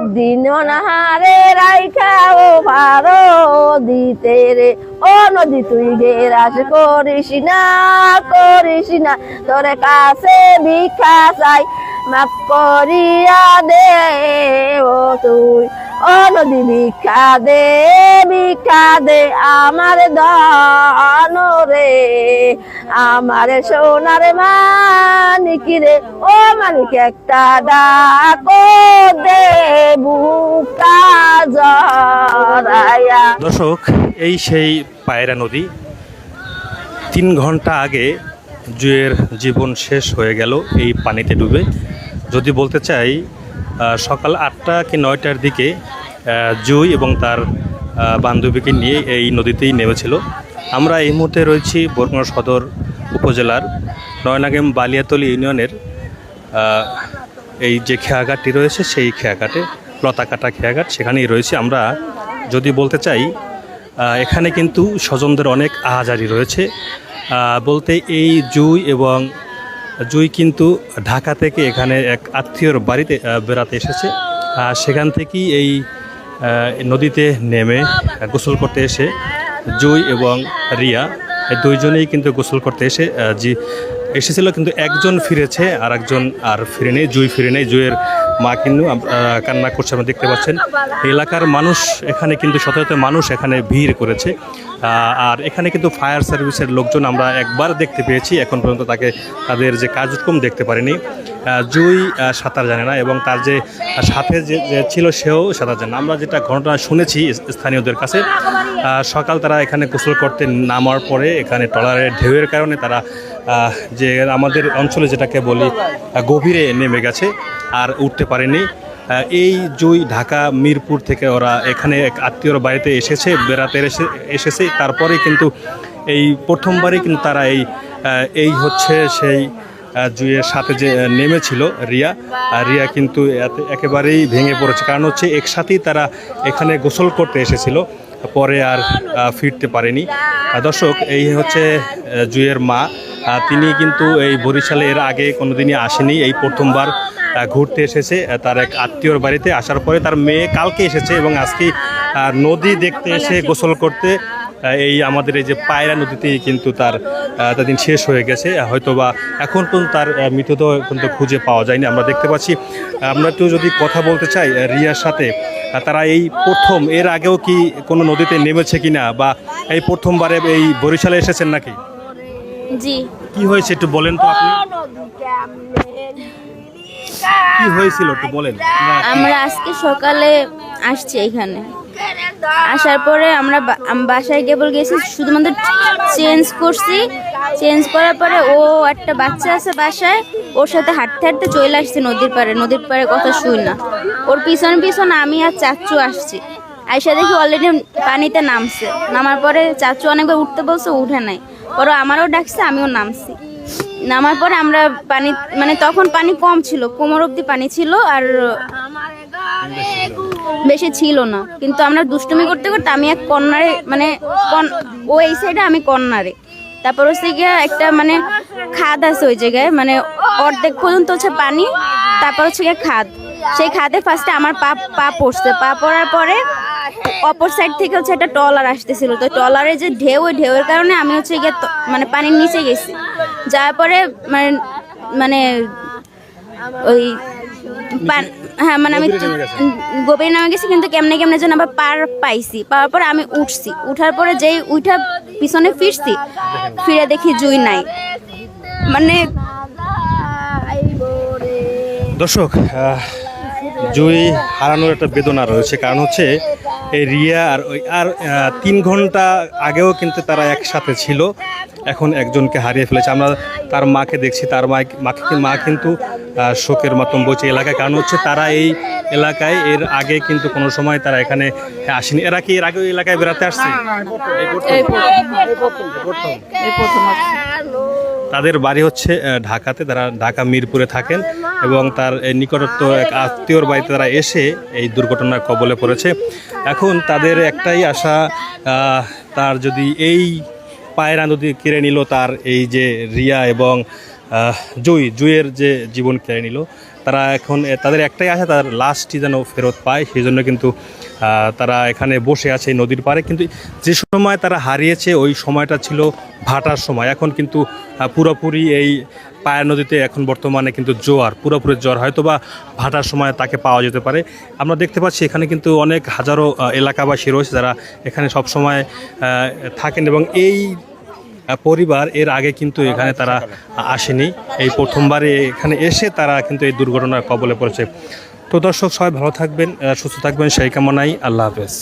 একদিন অনাহারে রাইখাও ভারো দিতে রে ও নদী তুই গেরাস করিস না তোর কাছে ভিক্ষা চাই মাফ করিয়া দে ও তুই ও নদী ভিক্ষা দে আমার ধন রে আমার সোনার মানিক রে ও মানিক একটা ডাকো দে বুকা জড়াইয়া। দর্শক, এই সেই পায়রা নদী। 3 ঘন্টা আগে জুয়ের জীবন শেষ হয়ে গেল এই পানিতে ডুবে। যদি বলতে চাই সকাল 8টা কি 9টার দিকে জুই এবং তার বান্ধবীকে নিয়ে এই নদীতেই নেমেছিল। আমরা এই মুহূর্তে রয়েছি বরগুনা সদর উপজেলার নয়নাগেম বালিয়াতলী ইউনিয়নের এই যে খেয়াঘাটটি রয়েছে সেই খেয়াঘাটে, লতাকাটা খেয়াঘাট, সেখানেই রয়েছে আমরা। যদি বলতে চাই এখানে কিন্তু স্বজনদের অনেক আহাজারি রয়েছে। বলতে এই জুই কিন্তু ঢাকা থেকে এখানে এক আত্মীয়র বাড়িতে বেড়াতে এসেছে। সেখান থেকেই এই নদীতে নেমে গোসল করতে এসে জুই এবং রিয়া এই দুইজনেই কিন্তু গোসল করতে এসেছিল, কিন্তু একজন ফিরেছে আর একজন আর ফিরে নেই, জুই ফিরে নেই। জুইয়ের মা কিন্তু কান্না করছে, আমরা দেখতে পাচ্ছেন। এলাকার মানুষ এখানে কিন্তু শত মানুষ এখানে ভিড় করেছে। আর এখানে কিন্তু ফায়ার সার্ভিসের লোকজন আমরা একবার দেখতে পেয়েছি, এখন পর্যন্ত তাদের যে কার্যক্রম দেখতে পারিনি। জুই সাঁতার জানে না এবং তার যে সাথে যে ছিল সেও সাঁতার জানে না। আমরা যেটা ঘটনা শুনেছি স্থানীয়দের কাছে, সকাল তারা এখানে গোসল করতে নামার পরে এখানে ট্রলারের ঢেউয়ের কারণে তারা যে আমাদের অঞ্চলে যেটাকে বলি গভীরে নেমে গেছে আর উঠতে পারেনি। এই জুই ঢাকা মিরপুর থেকে ওরা এখানে এক আত্মীয়র বাড়িতে বেড়াতে এসেছে। তারপরে কিন্তু এই প্রথমবারই কিন্তু তারা এই হচ্ছে সেই জুইয়ের সাথে যে নেমেছিল রিয়া কিন্তু একেবারেই ভেঙে পড়েছে। কারণ হচ্ছে একসাথেই তারা এখানে গোসল করতে এসেছিল, পরে আর ফিরতে পারেনি। দর্শক, এই হচ্ছে জুইয়ের মা। তিনি কিন্তু এই বরিশালে এর আগে কোনোদিনই আসেনি, এই প্রথমবার ঘুরতে এসেছে তার এক আত্মীয়র বাড়িতে। আসার পরে তার মেয়ে কালকে এসেছে এবং আজকে নদী দেখতে এসে গোসল করতে আমাদের এই যে পায়রা নদীতেই কিন্তু তার দিন শেষ হয়ে গেছে। হয়তোবা এখন পর্যন্ত তার মৃতদেহ কিন্তু খুঁজে পাওয়া যায়নি। আমরা দেখতে পাচ্ছি। আমরা একটু যদি কথা বলতে চাই রিয়ার সাথে, তারা এই প্রথম, এর আগেও কি কোনো নদীতে নেমেছে কিনা, বা এই প্রথমবারে এই বরিশালে এসেছেন নাকি? জি। কি হয়েছে একটু বলেন তো আপনি, কি হয়েছিল একটু বলেন। আমরা আজকে সকালে আসছি এখানে, আসার পরে আমরা বাসায় গেছি, শুধুমাত্র চেঞ্জ করার পরে ও একটা বাচ্চা আছে বাসায়, ওর সাথে হাঁটতে হাঁটতে চলে আসছে নদীর পাড়ে কথা শুই না। ওর পিছনে আমি আর চাচু আসছি, আইসা দেখি অলরেডি পানিতে নামার পরে চাচু অনেকবার উঠতে বলছে, উঠে নাই। পরে আমারও ডাকছে, আমিও নামার পরে আমরা পানি, মানে তখন পানি কম ছিল, কোমর অব্দি পানি ছিল, আর বেশি ছিল না। কিন্তু আমরা দুষ্টুমি করতে করতে আমি এক কর্নারে, মানে ও এই সাইডে, আমি কর্নারে। তারপর হচ্ছে গিয়ে একটা মানে খাদ আছে ওই জায়গায়, মানে অর্ধেক পর্যন্ত হচ্ছে পানি, তারপর হচ্ছে গিয়ে খাদ। সেই খাদে ফার্স্টে আমার পা পড়ছে, পা পড়ার পরে অপর সাইড থেকে হচ্ছে একটা ট্রলার আসতেছিল। তো ট্রলারের যে ওই ঢেউয়ের কারণে আমি হচ্ছে গিয়ে মানে পানির নিচে গেছি। যাওয়ার পরে মানে ওই হ্যাঁ, মানে আমি গভীরে নামে গেছি, কিন্তু কেমনে যেন আবার পার পাইছি। পাওয়ার পরে আমি উঠার পরে যেই পিছনে ফিরে দেখি জুই নাই। মানে দর্শক, জুই হারানোর একটা বেদনা রয়েছে। কারণ হচ্ছে এই রিয়া আর 3 ঘন্টা আগেও কিন্তু তারা একসাথে ছিল, এখন একজনকে হারিয়ে ফেলেছে। আমরা তার মাকে দেখছি, তার মা কিন্তু শোকের মাতম বইছে এলাকায়। কারণ হচ্ছে তারা এই এলাকায় এর আগে কিন্তু কোনো সময় তারা এখানে আসেনি। এর আগে ওই এলাকায় বেড়াতে আসছে, তাদের বাড়ি হচ্ছে ঢাকাতে, তারা ঢাকা মিরপুরে থাকেন এবং তার নিকটস্থ এক আত্মীয়র বাড়িতে তারা এসে এই দুর্ঘটনার কবলে পড়েছে। এখন তাদের একটাই আশা, তার যদি এই পায়রা নদী কেড়ে নিল তার এই যে রিয়া এবং জুইয়ের যে জীবন কেড়ে নিল, তারা এখন তাদের একটাই আশা, তার লাশটি যেন ফেরত পায়, সেই জন্য কিন্তু তারা এখানে বসে আছে এই নদীর পাড়ে। কিন্তু যে সময় তারা হারিয়েছে ওই সময়টা ছিল ভাটার সময়। এখন কিন্তু পুরোপুরি এই পায়রা নদীতে এখন বর্তমানে কিন্তু জোয়ার, পুরোপুরি জোয়ার, হয়তো বা ভাটার সময় তাকে পাওয়া যেতে পারে। আমরা দেখতে পাচ্ছি এখানে কিন্তু অনেক হাজারো এলাকাবাসী রয়েছে যারা এখানে সব সময় থাকেন, এবং এই পরিবার এর আগে কিন্তু এখানে তারা আসেনি, এই প্রথমবারে এখানে এসে তারা কিন্তু এই দুর্ঘটনার কবলে পড়েছে। তো দর্শক, সবাই ভালো থাকবেন, সুস্থ থাকবেন, সেই কামনাই। আল্লাহ হাফেজ।